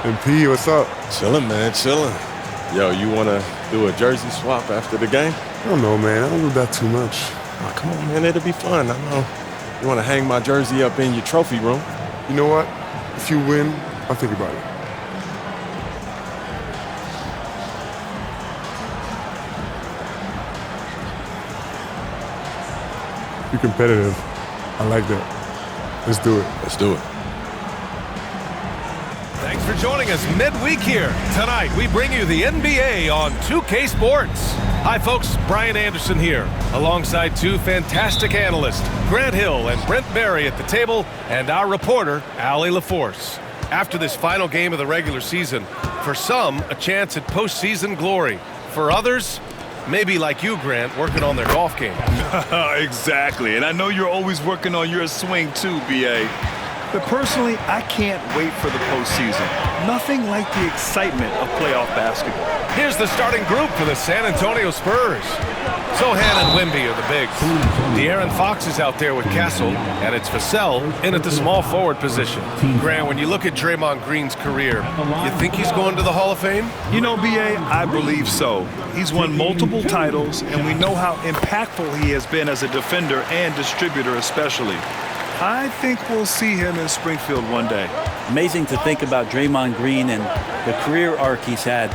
MP, what's up? Chilling, man, chilling. Yo, you want to do a jersey swap after the game? I don't know, man. I don't do that too much. Oh, come on, man, it'll be fun. I know. You want to hang my jersey up in your trophy room? You know what? If you win, I'll think about it. You're competitive. I like that. Let's do it. Let's do it. Thanks for joining us midweek here. Tonight, we bring you the NBA on 2K Sports. Hi, folks. Brian Anderson here, alongside two fantastic analysts, Grant Hill and Brent Barry at the table, and our reporter, Allie LaForce. After this final game of the regular season, for some, a chance at postseason glory. For others, maybe like you, Grant, working on their golf game. Exactly, and I know you're always working on your swing too, B.A. But personally, I can't wait for the postseason. Nothing like the excitement of playoff basketball. Here's the starting group for the San Antonio Spurs. Sohan and Wemby are the bigs. De'Aaron Fox is out there with Castle, and it's Vassell in at the small forward position. Grant, when you look at Draymond Green's career, you think he's going to the Hall of Fame? You know, B.A., I believe so. He's won multiple titles, and we know how impactful he has been as a defender and distributor especially. I think we'll see him in Springfield one day. Amazing to think about Draymond Green and the career arc he's had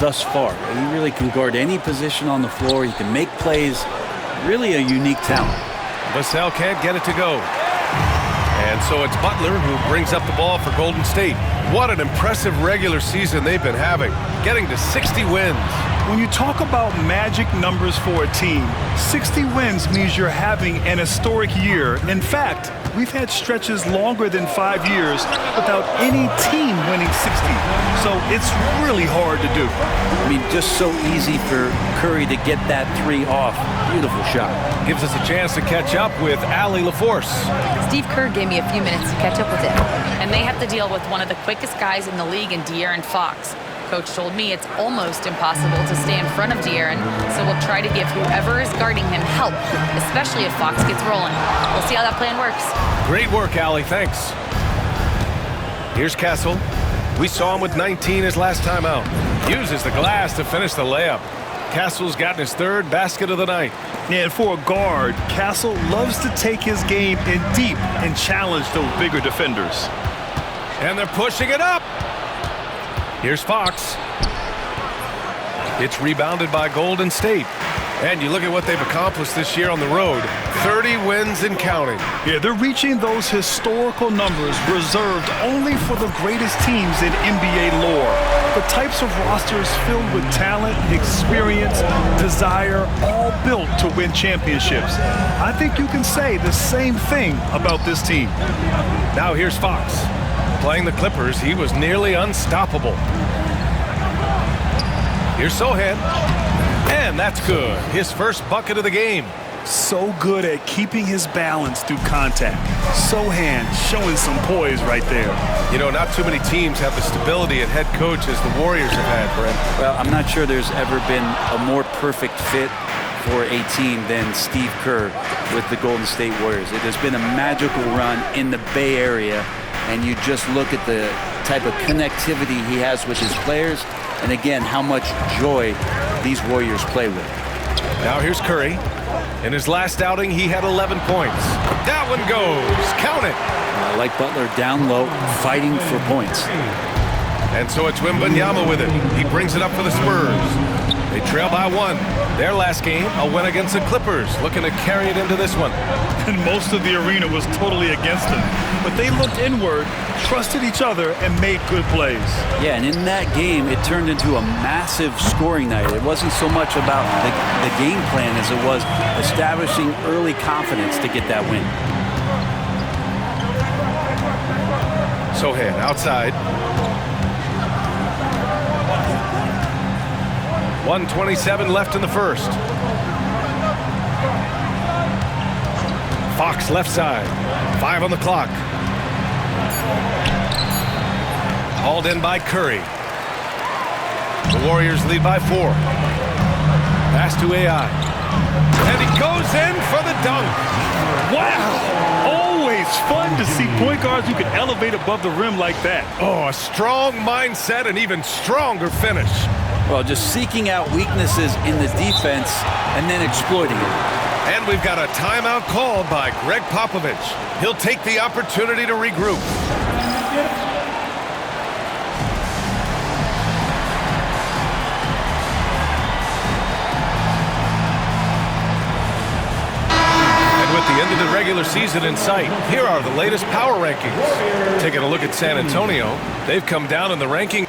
thus far. He really can guard any position on the floor. He can make plays. Really a unique talent. Vassell can't get it to go. And so it's Butler who brings up the ball for Golden State. What an impressive regular season they've been having, getting to 60 wins. When you talk about magic numbers for a team, 60 wins means you're having an historic year. In fact, we've had stretches longer than 5 years without any team winning 60. So it's really hard to do. I mean, just so easy for Curry to get that three off. Beautiful shot. Gives us a chance to catch up with Allie LaForce. Steve Kerr gave me a few minutes to catch up with him. And they have to deal with one of the quickest guys in the league in De'Aaron Fox. Coach told me it's almost impossible to stay in front of De'Aaron, so we'll try to give whoever is guarding him help, especially if Fox gets rolling. We'll see how that plan works. Great work, Allie. Thanks. Here's Castle. We saw him with 19 his last time out. Uses the glass to finish the layup. Castle's gotten his third basket of the night. And for a guard, Castle loves to take his game in deep and challenge those bigger defenders. And they're pushing it up. Here's Fox. It's rebounded by Golden State. And you look at what they've accomplished this year on the road. 30 wins and counting. Yeah, they're reaching those historical numbers reserved only for the greatest teams in NBA lore. The types of rosters filled with talent, experience, desire, all built to win championships. I think you can say the same thing about this team. Now here's Fox. Playing the Clippers, he was nearly unstoppable. Here's Sohan. And that's good. His first bucket of the game. So good at keeping his balance through contact. Sohan showing some poise right there. You know, not too many teams have the stability at head coach as the Warriors have had, Brent. Well, I'm not sure there's ever been a more perfect fit for a team than Steve Kerr with the Golden State Warriors. It has been a magical run in the Bay Area, and you just look at the type of connectivity he has with his players, and again, how much joy these Warriors play with. Now here's Curry. In his last outing, he had 11 points. That one goes. Count it. I like Butler down low, fighting for points. And so it's Wembanyama with it. He brings it up for the Spurs. They trail by 1. Their last game, a win against the Clippers, looking to carry it into this one. And most of the arena was totally against them. But they looked inward, trusted each other, and made good plays. Yeah, and in that game, it turned into a massive scoring night. It wasn't so much about the game plan as it was establishing early confidence to get that win. Sochan outside. 1:27 left in the first. Fox left side. 5 on the clock. Hauled in by Curry. The Warriors lead by 4. Pass to AI. And he goes in for the dunk. Wow! Always fun to see point guards who can elevate above the rim like that. Oh, a strong mindset and even stronger finish. Well, just seeking out weaknesses in the defense and then exploiting it. And we've got a timeout called by Greg Popovich. He'll take the opportunity to regroup. And with the end of the regular season in sight, here are the latest power rankings. Taking a look at San Antonio, they've come down in the ranking.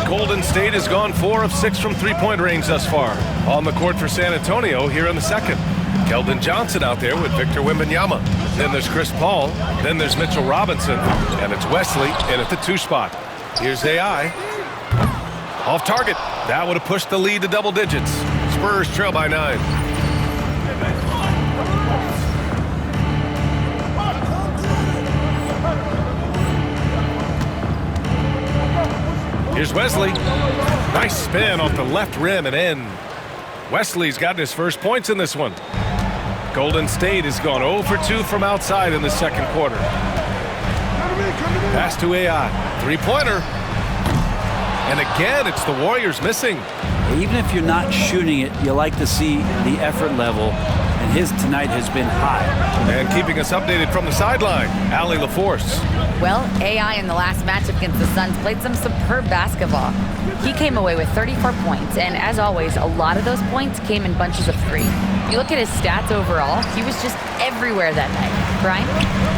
Golden State has gone 4 of 6 from three-point range thus far. On the court for San Antonio here in the second. Keldon Johnson out there with Victor Wembanyama. Then there's Chris Paul. Then there's Mitchell Robinson. And it's Wesley in at the 2 spot. Here's AI. Off target. That would have pushed the lead to double digits. Spurs trail by 9. Here's Wesley. Nice spin off the left rim and in. Wesley's gotten his first points in this one. Golden State has gone 0 for 2 from outside in the second quarter. Pass to AI. 3-pointer. And again, it's the Warriors missing. Even if you're not shooting it, you like to see the effort level, and his tonight has been high. And keeping us updated from the sideline, Allie LaForce. Well, AI in the last matchup against the Suns played some superb basketball. He came away with 34 points, and as always, a lot of those points came in bunches of 3. If you look at his stats overall, he was just everywhere that night. Brian?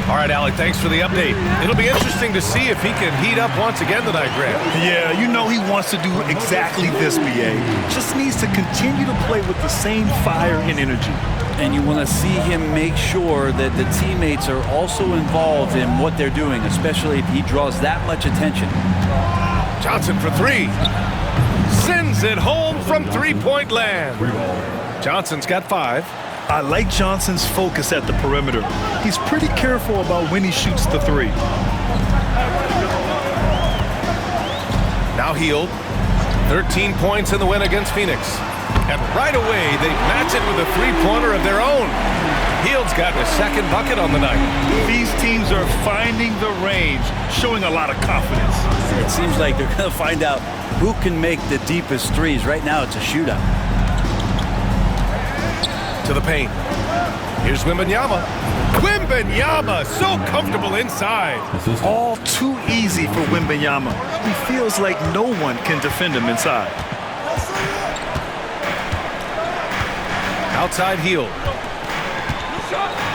All right, Allie, thanks for the update. It'll be interesting to see if he can heat up once again tonight, Grant. Yeah, you know he wants to do exactly this, BA. Just needs to continue to play with the same fire and energy. And you want to see him make sure that the teammates are also involved in what they're doing, especially if he draws that much attention. Johnson for 3. Sends it home from three-point land. Johnson's got 5. I like Johnson's focus at the perimeter. He's pretty careful about when he shoots the 3. Now Hield. 13 points in the win against Phoenix. And right away, they match it with a 3-pointer of their own. Hield's gotten a second bucket on the night. These teams are finding the range, showing a lot of confidence. It seems like they're going to find out who can make the deepest threes. Right now, it's a shootout. To the paint. Here's Wembanyama. Wembanyama, so comfortable inside. All too easy for Wembanyama. He feels like no one can defend him inside. Outside Hield.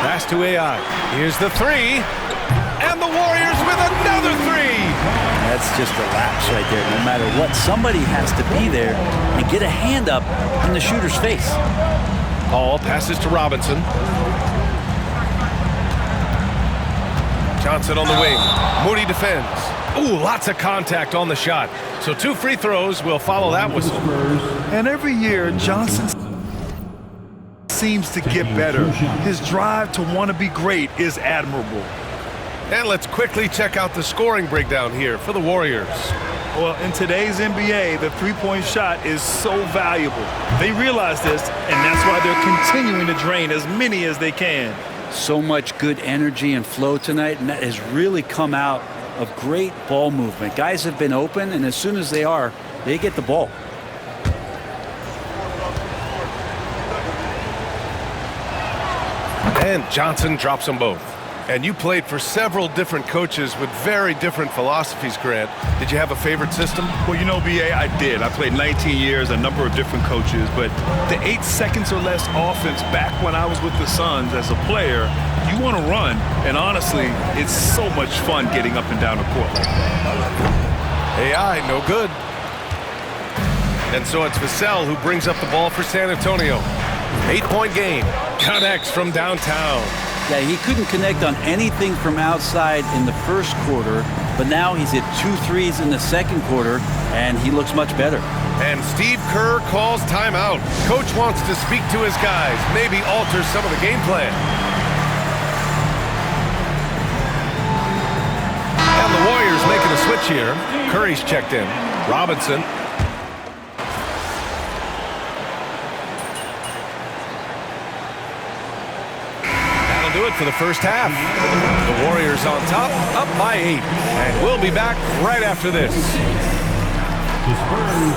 Pass to AI. Here's the 3. And the Warriors with another 3. That's just a lapse right there. No matter what, somebody has to be there and get a hand up in the shooter's face. Paul passes to Robinson. Johnson on the wing. Moody defends. Ooh, lots of contact on the shot. So 2 free throws will follow that whistle. And every year, Johnson seems to get better. His drive to want to be great is admirable. And let's quickly check out the scoring breakdown here for the Warriors. Well, in today's NBA, the three-point shot is so valuable. They realize this, and that's why they're continuing to drain as many as they can. So much good energy and flow tonight, and that has really come out of great ball movement. Guys have been open, and as soon as they get the ball. And Johnson drops them both. And you played for several different coaches with very different philosophies, Grant. Did you have a favorite system? Well, you know, B.A., I did. I played 19 years, a number of different coaches, but the 8 seconds or less offense back when I was with the Suns as a player, you want to run, and honestly, it's so much fun getting up and down the court. AI, no good. And so it's Vassell who brings up the ball for San Antonio. 8-point game. Connects from downtown. Yeah, he couldn't connect on anything from outside in the first quarter, but now he's hit 2 threes in the second quarter, and he looks much better. And Steve Kerr calls timeout. Coach wants to speak to his guys, maybe alter some of the game plan. And the Warriors making a switch here. Curry's checked in. Robinson. Do it for the first half. The Warriors on top, up by 8. And we'll be back right after this. The Spurs,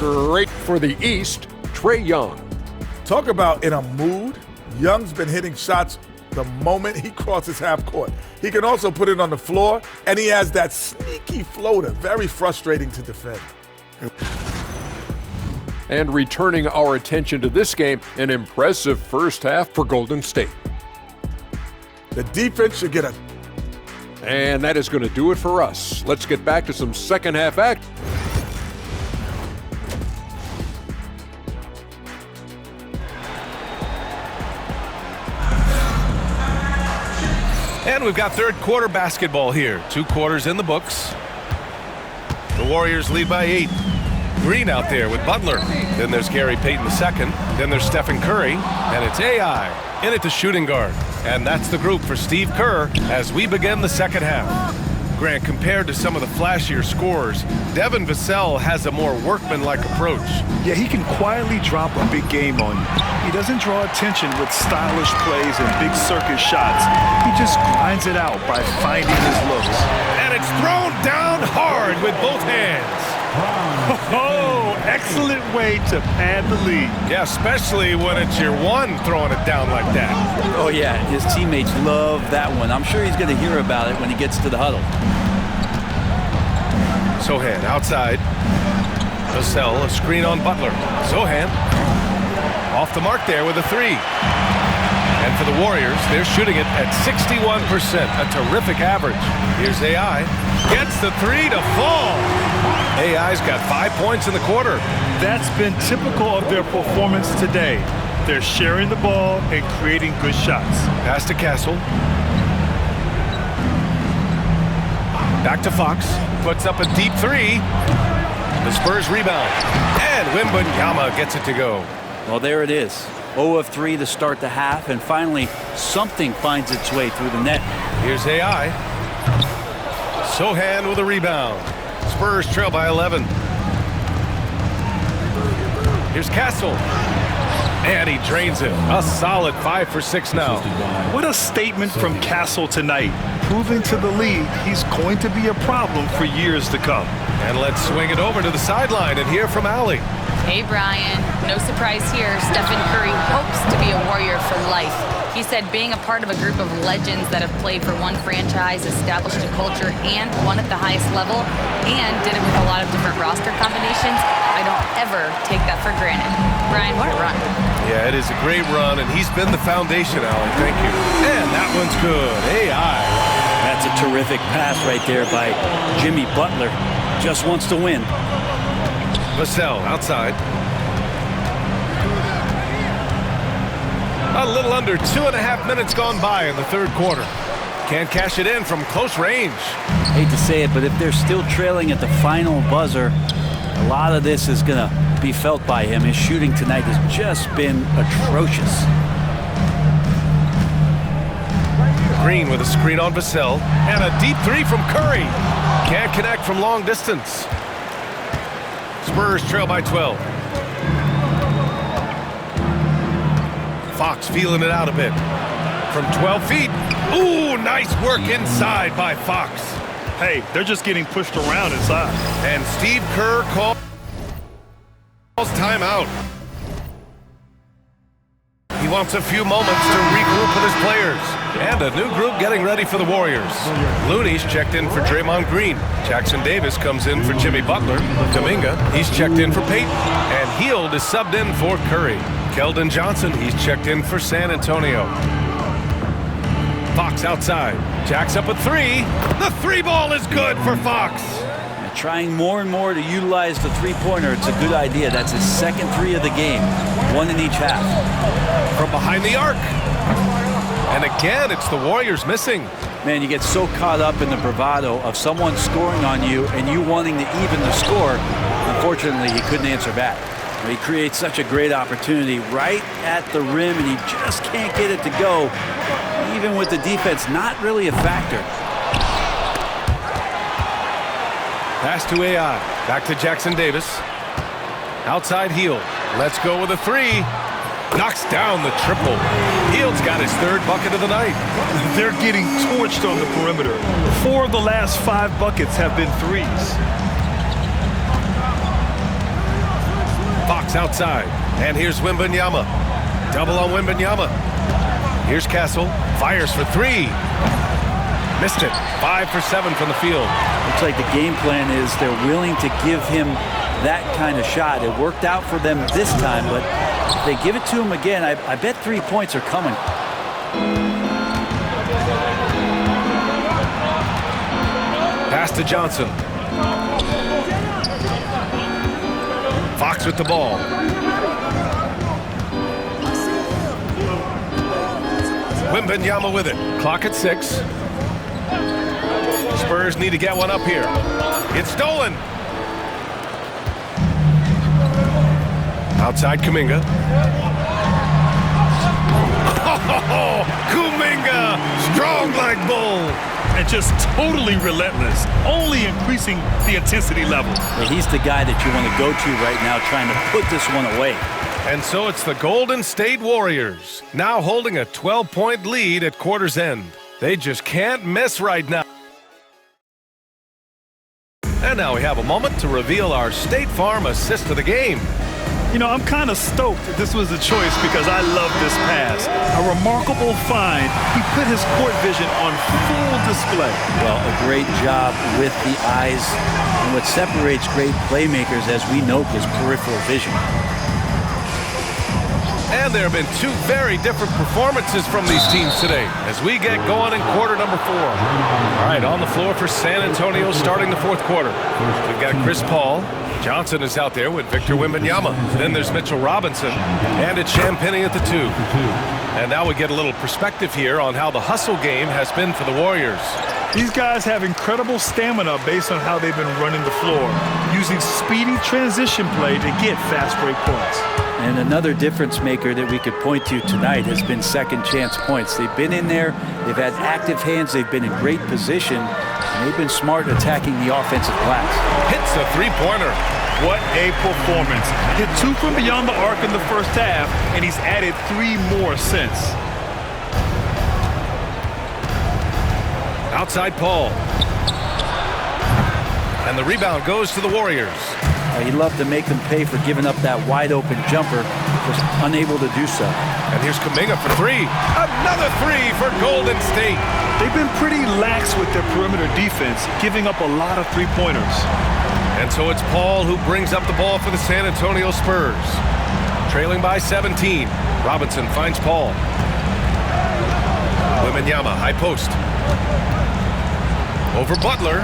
38. Great for the East, Trae Young. Talk about in a mood. Young's been hitting shots the moment he crosses half court. He can also put it on the floor, and he has that sneaky floater. Very frustrating to defend. And returning our attention to this game, an impressive first half for Golden State. The defense should get a... And that is going to do it for us. Let's get back to some second half action. And we've got third quarter basketball here. 2 quarters in the books. The Warriors lead by 8. Green out there with Butler. Then there's Gary Payton II. Then there's Stephen Curry. And it's AI in at the shooting guard. And that's the group for Steve Kerr as we begin the second half. Grant, compared to some of the flashier scorers, Devin Vassell has a more workmanlike approach. Yeah, he can quietly drop a big game on you. He doesn't draw attention with stylish plays and big circus shots. He just grinds it out by finding his looks. And it's thrown down hard with both hands. Oh, excellent way to pad the lead. Yeah, especially when it's your one throwing it down like that. Oh, yeah, his teammates love that one. I'm sure he's going to hear about it when he gets to the huddle. Sochan outside. Vassell, a screen on Butler. Sochan off the mark there with a 3. And for the Warriors, they're shooting it at 61%, a terrific average. Here's AI. Gets the 3 to fall. AI's got 5 points in the quarter. That's been typical of their performance today. They're sharing the ball and creating good shots. Pass to Castle. Back to Fox. Puts up a deep 3. The Spurs rebound. And Wembanyama gets it to go. Well, there it is. 0 of 3 to start the half, and finally something finds its way through the net. Here's AI. Sochan with a rebound. Spurs trail by 11. Here's Castle. And he drains it. A solid 5 for 6 now. What a statement from Castle tonight. Proving to the league he's going to be a problem for years to come. And let's swing it over to the sideline and hear from Allie. Hey, Brian. No surprise here. Stephen Curry hopes to be a Warrior for life. He said being a part of a group of legends that have played for one franchise, established a culture, and won at the highest level, and did it with a lot of different roster combinations, I don't ever take that for granted. Brian, what a run. Yeah, it is a great run, and he's been the foundation, Allie. Thank you. And that one's good. AI. That's a terrific pass right there by Jimmy Butler. Just wants to win. Vassell outside. A little under 2.5 minutes gone by in the third quarter. Can't cash it in from close range. Hate to say it, but if they're still trailing at the final buzzer, a lot of this is going to be felt by him. His shooting tonight has just been atrocious. Green with a screen on Vassell, and a deep three from Curry. Can't connect from long distance. Spurs trail by 12. Fox feeling it out a bit. From 12 feet. Ooh, nice work inside by Fox. Hey, they're just getting pushed around inside. And Steve Kerr calls timeout. He wants a few moments to regroup with his players. And a new group getting ready for the Warriors. Looney's checked in for Draymond Green. Jackson Davis comes in for Jimmy Butler. Kuminga, he's checked in for Peyton. And Hield is subbed in for Curry. Keldon Johnson, he's checked in for San Antonio. Fox outside. Jack's up a three. The three ball is good for Fox. Trying more and more to utilize the three-pointer. It's a good idea. That's his second three of the game. One in each half. From behind the arc. And again, it's the Warriors missing. Man, you get so caught up in the bravado of someone scoring on you and you wanting to even the score. Unfortunately, he couldn't answer back. He creates such a great opportunity right at the rim, and he just can't get it to go. Even with the defense, not really a factor. Pass to AI. Back to Jackson Davis. Outside Hield. Let's go with a three. Knocks down the triple. Hield's got his third bucket of the night. They're getting torched on the perimeter. 4 of the last 5 buckets have been threes. Fox outside. And here's Wembanyama. Double on Wembanyama. Here's Castle. Fires for three. Missed it. 5 for 7 from the field. Looks like the game plan is they're willing to give him that kind of shot. It worked out for them this time, but if they give it to him again, I bet 3 points are coming. Pass to Johnson. Fox with the ball. Wembanyama with it. Clock at 6. Spurs need to get one up here. It's stolen. Outside Kuminga. Oh, Kuminga, strong like bull. And just totally relentless, only increasing the intensity level. Well, he's the guy that you want to go to right now, trying to put this one away. And so it's the Golden State Warriors, now holding a 12-point lead at quarter's end. They just can't miss right now. And now we have a moment to reveal our State Farm assist of the game. You know, I'm kind of stoked that this was a choice because I love this pass. A remarkable find. He put his court vision on full display. Well, a great job with the eyes. And what separates great playmakers, as we note, is peripheral vision. And there have been 2 very different performances from these teams today as we get going in quarter number 4. All right, on the floor for San Antonio starting the 4th quarter. We've got Chris Paul. Johnson is out there with Victor Wembanyama. Then there's Mitchell Robinson. And it's Champagnie at the 2. And now we get a little perspective here on how the hustle game has been for the Warriors. These guys have incredible stamina based on how they've been running the floor, using speedy transition play to get fast break points. And another difference maker that we could point to tonight has been second chance points. They've been in there, they've had active hands, they've been in great position, and they've been smart attacking the offensive glass. Hits a three-pointer. What a performance. Hit 2 from beyond the arc in the first half, and he's added 3 more since. Outside Paul. And the rebound goes to the Warriors. He'd love to make them pay for giving up that wide-open jumper, just unable to do so. And here's Kuminga for 3. Another 3 for Golden State. They've been pretty lax with their perimeter defense, giving up a lot of three-pointers. And so it's Paul who brings up the ball for the San Antonio Spurs. Trailing by 17. Robinson finds Paul. Wembanyama, high post. Over Butler.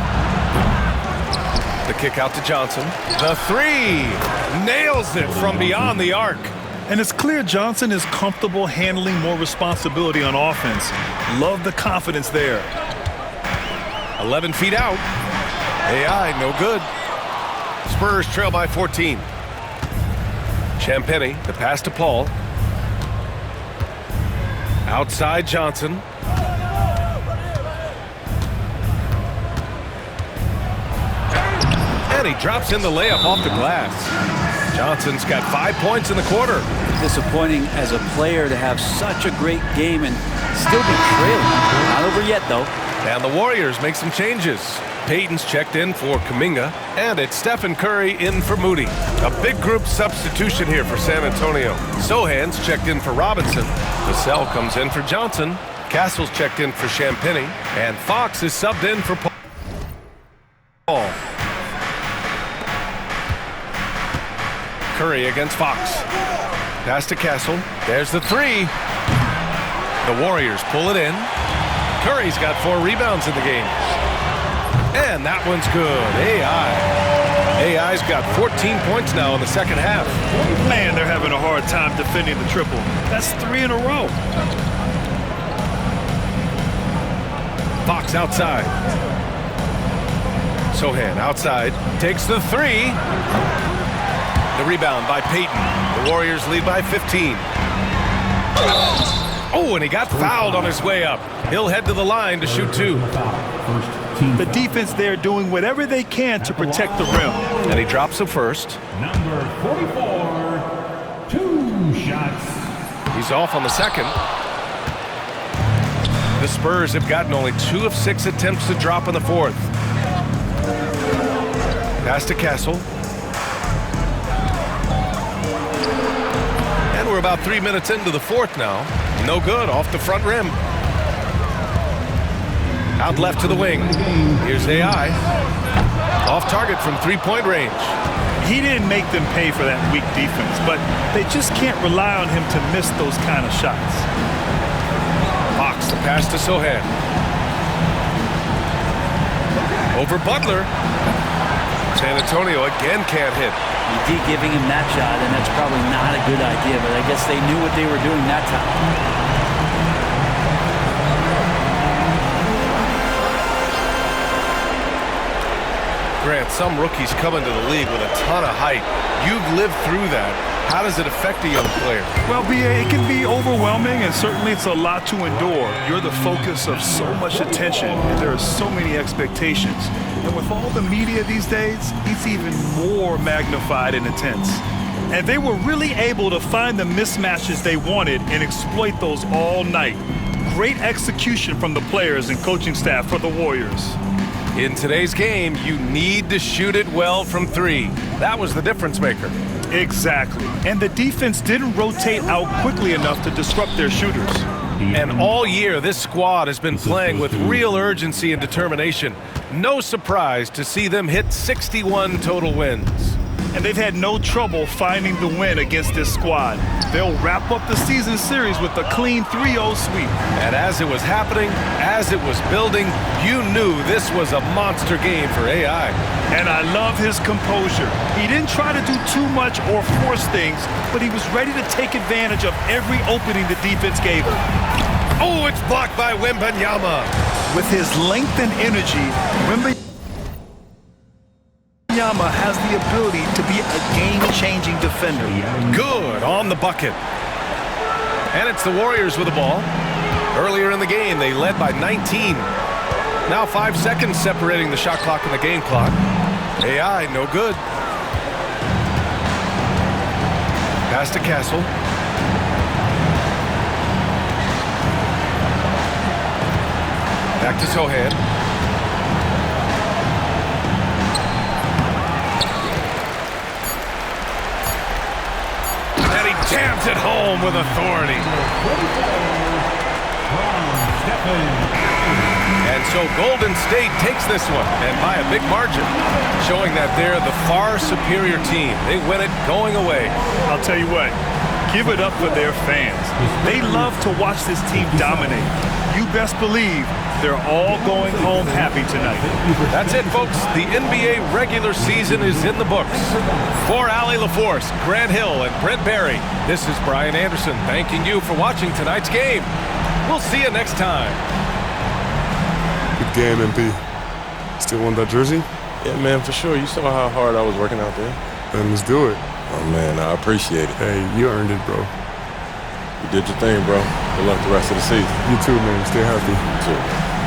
The kick out to Johnson. The 3. Nails it from beyond the arc. And it's clear Johnson is comfortable handling more responsibility on offense. Love the confidence there. 11 feet out. AI, no good. Spurs trail by 14. Champagnie, the pass to Paul. Outside Johnson. And he drops in the layup off the glass. Johnson's got 5 points in the quarter. Disappointing as a player to have such a great game and still be trailing. Not over yet, though. And the Warriors make some changes. Payton's checked in for Kuminga, and it's Stephen Curry in for Moody. A big group substitution here for San Antonio. Sohan's checked in for Robinson. Vassell comes in for Johnson. Castle's checked in for Champagnie, and Fox is subbed in for Paul. Curry against Fox. Pass to Castle. There's the three. The Warriors pull it in. Curry's got 4 rebounds in the game. And that one's good. AI's got 14 points now in the second half. Man, they're having a hard time defending the triple. That's 3 in a row. Fox outside. Sohan outside. Takes the 3. The rebound by Payton. The Warriors lead by 15. Oh, and he got fouled on his way up. He'll head to the line to shoot 2. The defense there doing whatever they can to protect the rim. And he drops the first. Number 44, 2 shots. He's off on the second. The Spurs have gotten only 2 of 6 attempts to drop in the fourth. Pass to Castle. And we're about 3 minutes into the fourth now. No good off the front rim. Out left to the wing. Here's AI. Off target from 3-point range. He didn't make them pay for that weak defense, but they just can't rely on him to miss those kind of shots. Fox, the pass to Sohan. Over Butler. San Antonio again can't hit. You keep giving him that shot, and that's probably not a good idea, but I guess they knew what they were doing that time. Grant, some rookies come into the league with a ton of height. You've lived through that. How does it affect a young player? Well, B.A., it can be overwhelming, and certainly it's a lot to endure. You're the focus of so much attention, and there are so many expectations. And with all the media these days, it's even more magnified and intense. And they were really able to find the mismatches they wanted and exploit those all night. Great execution from the players and coaching staff for the Warriors. In today's game, you need to shoot it well from 3. That was the difference maker. Exactly. And the defense didn't rotate out quickly enough to disrupt their shooters. And all year, this squad has been playing with real urgency and determination. No surprise to see them hit 61 total wins. And they've had no trouble finding the win against this squad. They'll wrap up the season series with a clean 3-0 sweep. And as it was happening, as it was building, you knew this was a monster game for AI. And I love his composure. He didn't try to do too much or force things, but he was ready to take advantage of every opening the defense gave him. Oh, it's blocked by Wembanyama. With his length and energy, Wembanyama has the ability to be a game-changing defender. Good on the bucket. And it's the Warriors with the ball. Earlier in the game, they led by 19. Now 5 seconds separating the shot clock and the game clock. AI, no good. Pass to Castle. Back to Sohan. And he jams it home with authority. And so Golden State takes this one, and by a big margin, showing that they're the far superior team. They win it going away. I'll tell you what, give it up for their fans. They love to watch this team dominate. you best believe they're all going home happy tonight. That's it, folks. The NBA regular season is in the books. For Allie LaForce, Grant Hill, and Brent Barry, this is Brian Anderson thanking you for watching tonight's game. We'll see you next time. Good game, MP. Still want that jersey? Yeah, man, for sure. You saw how hard I was working out there. Then let's do it. Oh, man, I appreciate it. Hey, you earned it, bro. You did your thing, bro. Good luck the rest of the season. You too, man. Stay healthy. You too.